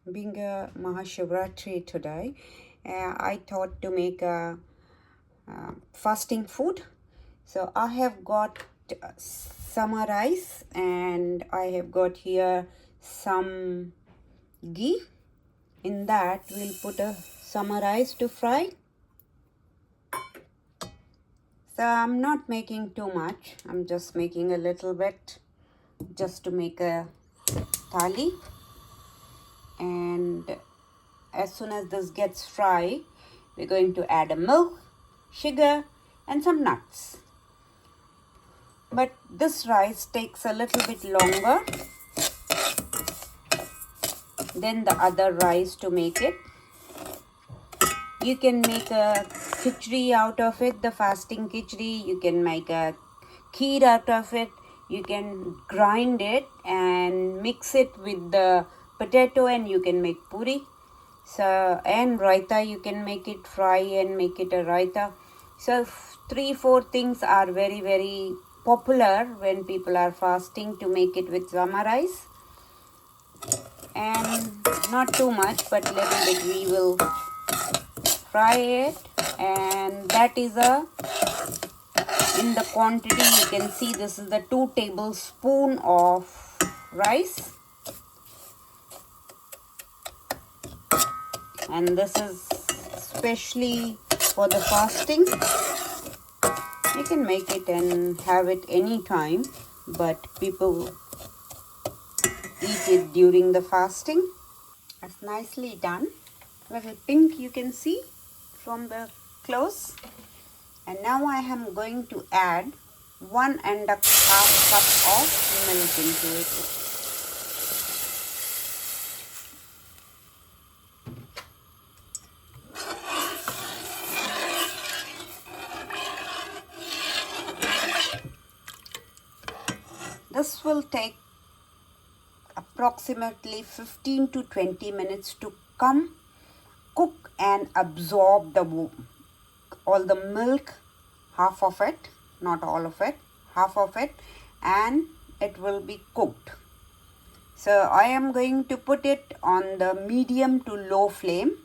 Being a Mahashivratri today, I thought to make a fasting food. So I have got summer rice and I have got here some ghee. In that we'll put a summer rice to fry. So I'm not making too much. I'm just making a little bit just to make a thali. And as soon as this gets fried, we're going to add a milk, sugar and some nuts. But this rice takes a little bit longer than the other rice to make it. You can make a khichdi out of it, the fasting khichdi. You can make a kheer out of it. You can grind it and mix it with the potato and you can make puri. So, and raita, you can make it fry and make it a raita. So 3-4 things are very popular when people are fasting to make it with summer rice. And not too much, but little bit we will fry it. And that is in the quantity you can see, this is the 2 tablespoons of rice. And this is especially for the fasting. You can make it and have it anytime, but people eat it during the fasting. That's nicely done. Little pink you can see from the close. And now I am going to add 1.5 cup of milk into it. This will take approximately 15 to 20 minutes to cook and absorb all the milk, half of it, not all of it, half of it, and it will be cooked. So I am going to put it on the medium to low flame,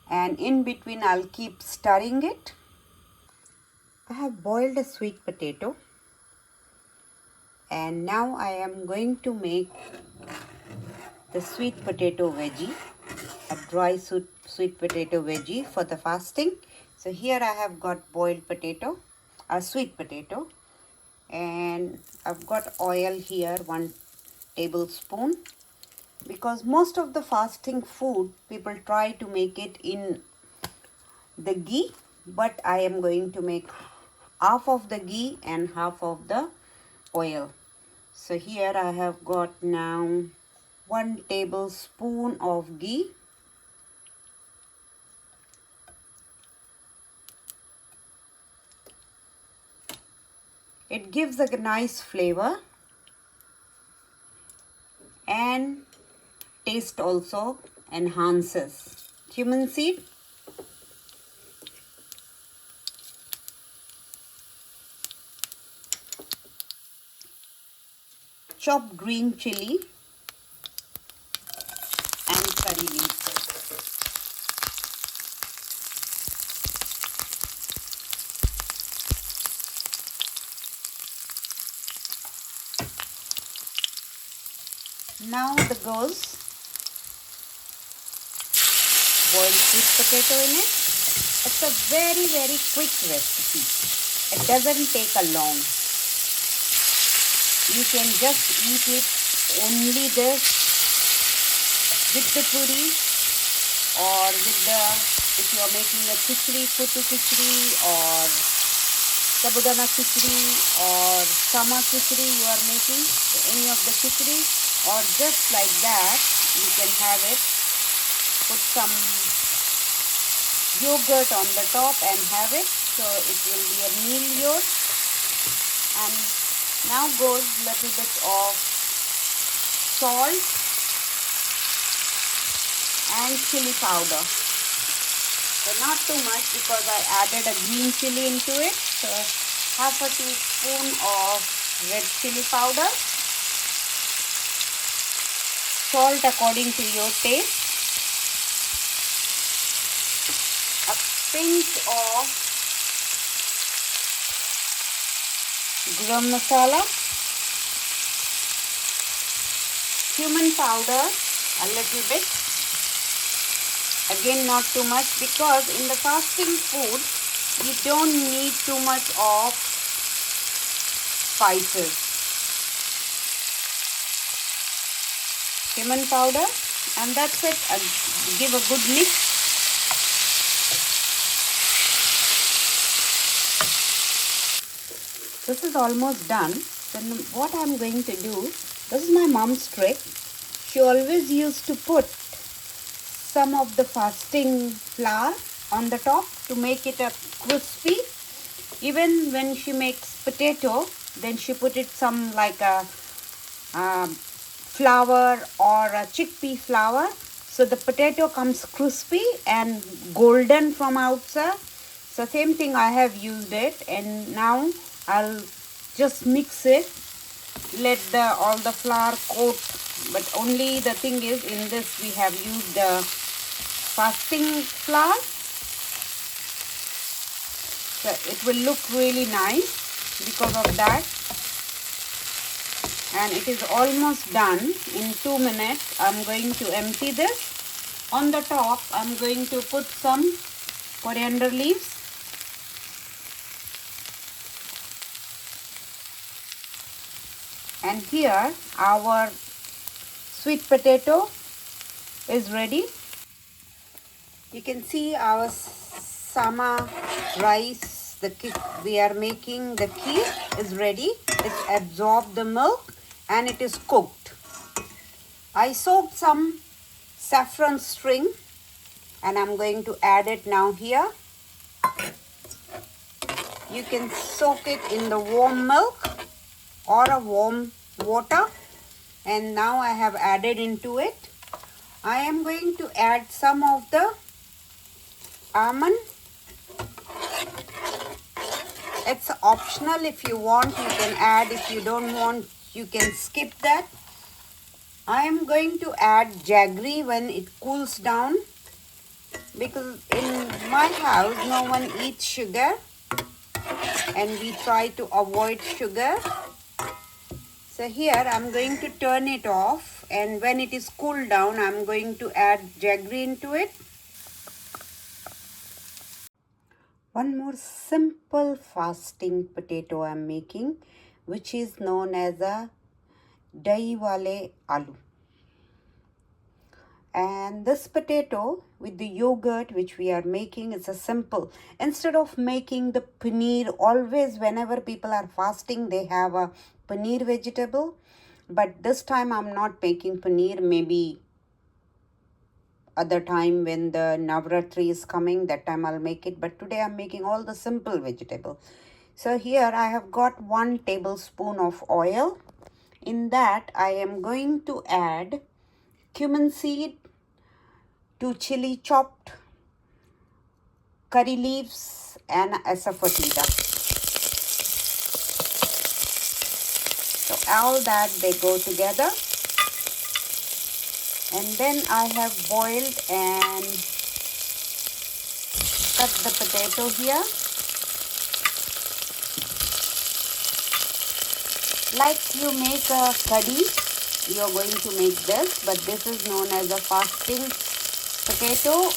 and in between I'll keep stirring it. I have boiled a sweet potato, and now I am going to make the sweet potato veggie, a dry sweet potato veggie for the fasting. So here I have got boiled potato, a sweet potato, and I've got oil here, 1 tablespoon, because most of the fasting food people try to make it in the ghee, but I am going to make half of the ghee and half of the oil. So here I have got now 1 tablespoon of ghee. It gives a nice flavor and taste also enhances. Cumin seed, chopped green chilli and curry leaves. Now the goes boiled sweet potato in it. It's a very quick recipe. It doesn't take a long. You can just eat it only this with the puri, or with the, if you are making a khichdi, kuttu khichdi, or sabudana khichdi, or sama khichdi you are making, so any of the khichdi, or just like that you can have it. Put some yogurt on the top and have it, so it will be a meal yogurt. And now goes little bit of salt and chili powder. So not too much, because I added a green chili into it. So half a teaspoon of red chili powder, Salt according to your taste. A pinch of garam masala. Cumin powder, a little bit. Again, not too much, because in the fasting food, you don't need too much of spices. Cumin powder, and that's it. Give a good mix. This is almost done. Then what I'm going to do, this is my mom's trick. She always used to put some of the fasting flour on the top to make it a crispy. Even when she makes potato, then she put it some like a flour or a chickpea flour, so the potato comes crispy and golden from outside. So same thing, I have used it, and now I'll just mix it, let all the flour coat. But only the thing is, in this we have used the fasting flour, so it will look really nice because of that. And it is almost done. In 2 minutes I'm going to empty this. On the top I'm going to put some coriander leaves. And here our sweet potato is ready. You can see our sama rice, we are making the kheer is ready. It's absorbed the milk and it is cooked. I soaked some saffron string and I'm going to add it now here. You can soak it in the warm milk or a warm water, and now I have added into it. I am going to add some of the almond. It's optional. If you want, you can add. If you don't want, you can skip that. I am going to add jaggery when it cools down, because in my house no one eats sugar and we try to avoid sugar. So here I'm going to turn it off, and when it is cooled down I'm going to add jaggery into it. One more simple fasting potato I'm making, which is known as a dahi wale aloo. And this potato with the yogurt which we are making is a simple. Instead of making the paneer, always whenever people are fasting they have a paneer vegetable, but this time I'm not making paneer. Maybe other time when the Navratri is coming, that time I'll make it, but today I'm making all the simple vegetable. So here I have got 1 tablespoon of oil. In that I am going to add cumin seed, 2 chilli chopped, curry leaves and asafoetida. So all that they go together. And then I have boiled and cut the potato here. Like you make a curry, you are going to make this, but this is known as a fasting potato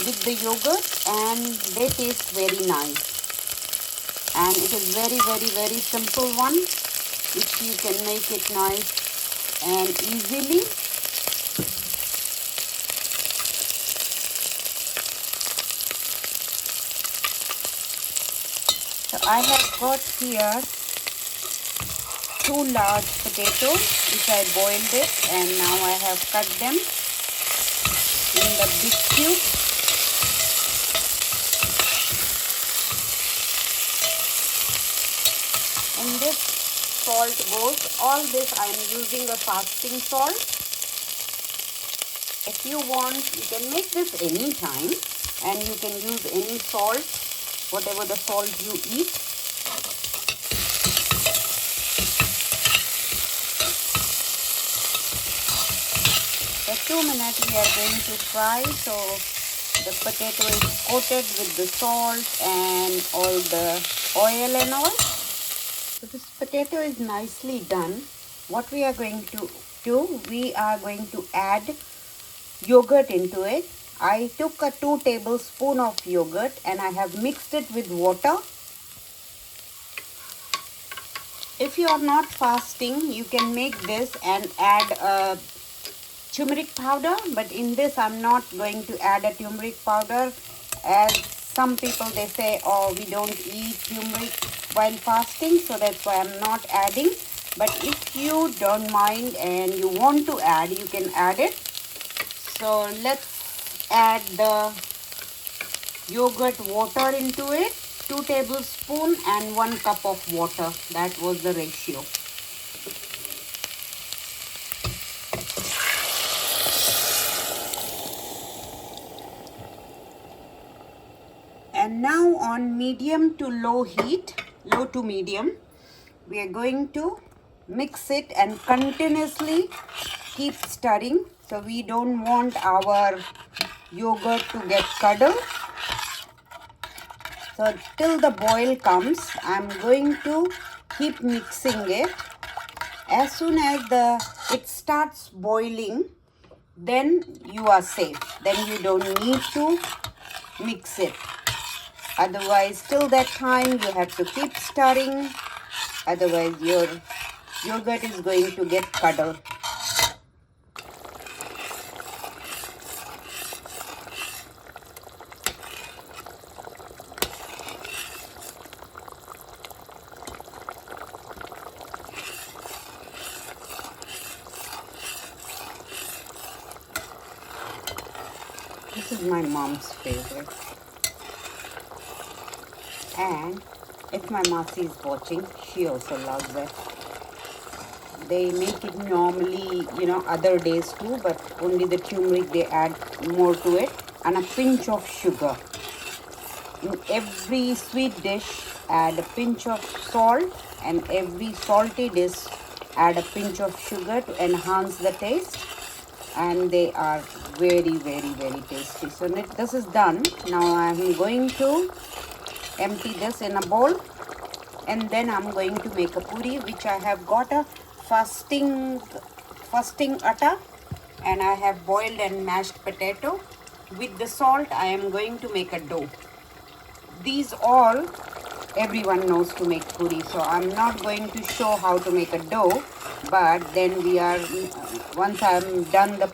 with the yogurt, and they taste very nice. And it is very simple one, which you can make it nice and easily. So I have got here 2 large potatoes which I boiled it, and now I have cut them in the big cube. And this salt goes, all this I am using a fasting salt. If you want, you can make this any time, and you can use any salt, whatever the salt you eat. For 2 minutes we are going to fry, so the potato is coated with the salt and all the oil and all. So this potato is nicely done. What we are going to do, we are going to add yogurt into it. I took a 2 tablespoons of yogurt and I have mixed it with water. If you are not fasting, you can make this and add turmeric powder, but in this I'm not going to add a turmeric powder, as some people they say, oh, we don't eat turmeric while fasting, so that's why I'm not adding. But if you don't mind and you want to add, you can add it. So let's add the yogurt water into it, 2 tablespoons and 1 cup of water. That was the ratio. And now on medium to low heat, low to medium, we are going to mix it and continuously keep stirring. So we don't want our yogurt to get curdled. So till the boil comes, I'm going to keep mixing it. As soon as it starts boiling, then you are safe. Then you don't need to mix it. Otherwise, till that time, you have to keep stirring. Otherwise, your yogurt is going to get curdled. This is my mom's favorite. And if my Masi is watching, she also loves it. They make it normally, other days too, but only the turmeric they add more to it, and a pinch of sugar. In every sweet dish, add a pinch of salt, and every salty dish, add a pinch of sugar to enhance the taste. And they are very, very, very tasty. So this is done. Now I am going to empty this in a bowl, and then I'm going to make a puri, which I have got a fasting atta, and I have boiled and mashed potato. With the salt, I am going to make a dough. These all everyone knows to make puri, so I'm not going to show how to make a dough, but then once I'm done the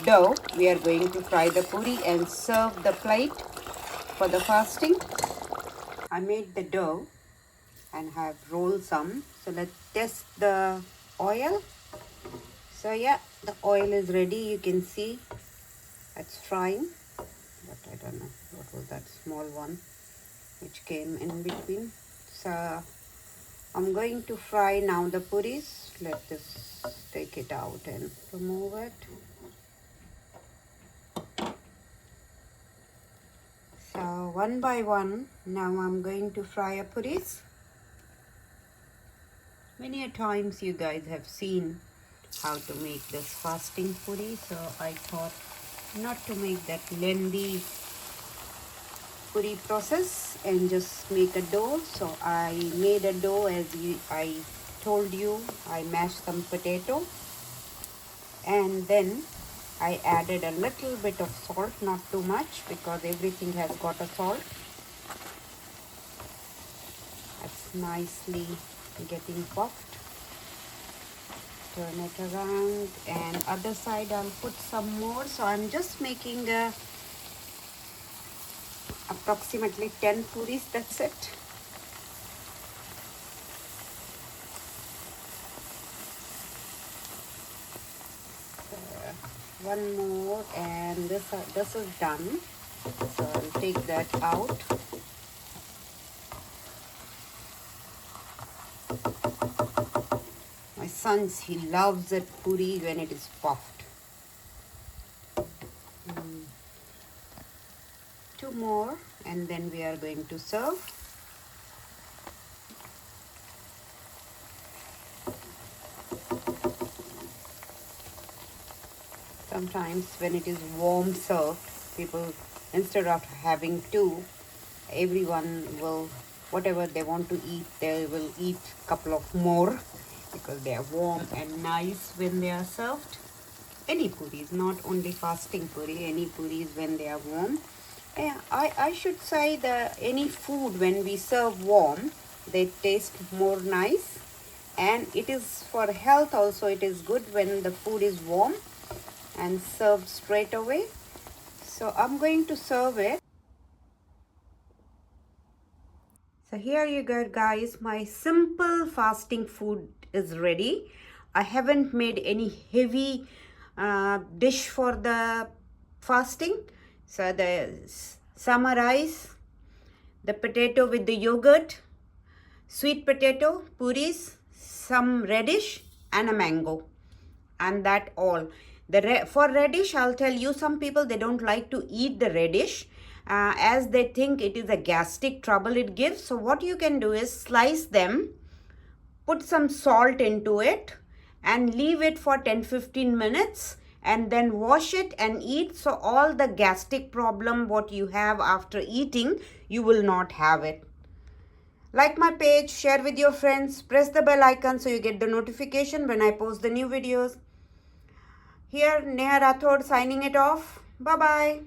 dough, we are going to fry the puri and serve the plate for the fasting. I made the dough and have rolled some. So let's test the oil. So yeah, the oil is ready. You can see it's frying, but I don't know what was that small one which came in between. So I'm going to fry now the puris. Let this take it out and remove it. So one by one, now I'm going to fry a puris. Many a times you guys have seen how to make this fasting puri, so I thought not to make that lengthy puri process and just make a dough. So I made a dough as I told you. I mashed some potato, and then I added a little bit of salt, not too much because everything has got a salt. That's nicely getting puffed. Turn it around, and other side I'll put some more. So I'm just making approximately 10 puris, that's it. One more, and this is done. So I'll take that out. My son, he loves it puri when it is puffed. 2 more, and then we are going to serve. Sometimes when it is warm served, people, instead of having two, everyone will, whatever they want to eat, they will eat a couple of more because they are warm and nice when they are served. Any puris, not only fasting puri, any puris when they are warm. Yeah, I should say that any food when we serve warm, they taste more nice, and it is for health also. It is good when the food is warm and served straight away. So I'm going to serve it. So here you go, guys. My simple fasting food is ready. I haven't made any heavy dish for the fasting. So the summarize, the potato with the yogurt, sweet potato, puris, some radish and a mango, and that all. For radish, I'll tell you, some people, they don't like to eat the radish as they think it is a gastric trouble it gives. So what you can do is slice them, put some salt into it and leave it for 10-15 minutes and then wash it and eat. So all the gastric problem what you have after eating, you will not have it. Like my page, share with your friends, press the bell icon so you get the notification when I post the new videos. Here, Neha Rathod signing it off. Bye-bye.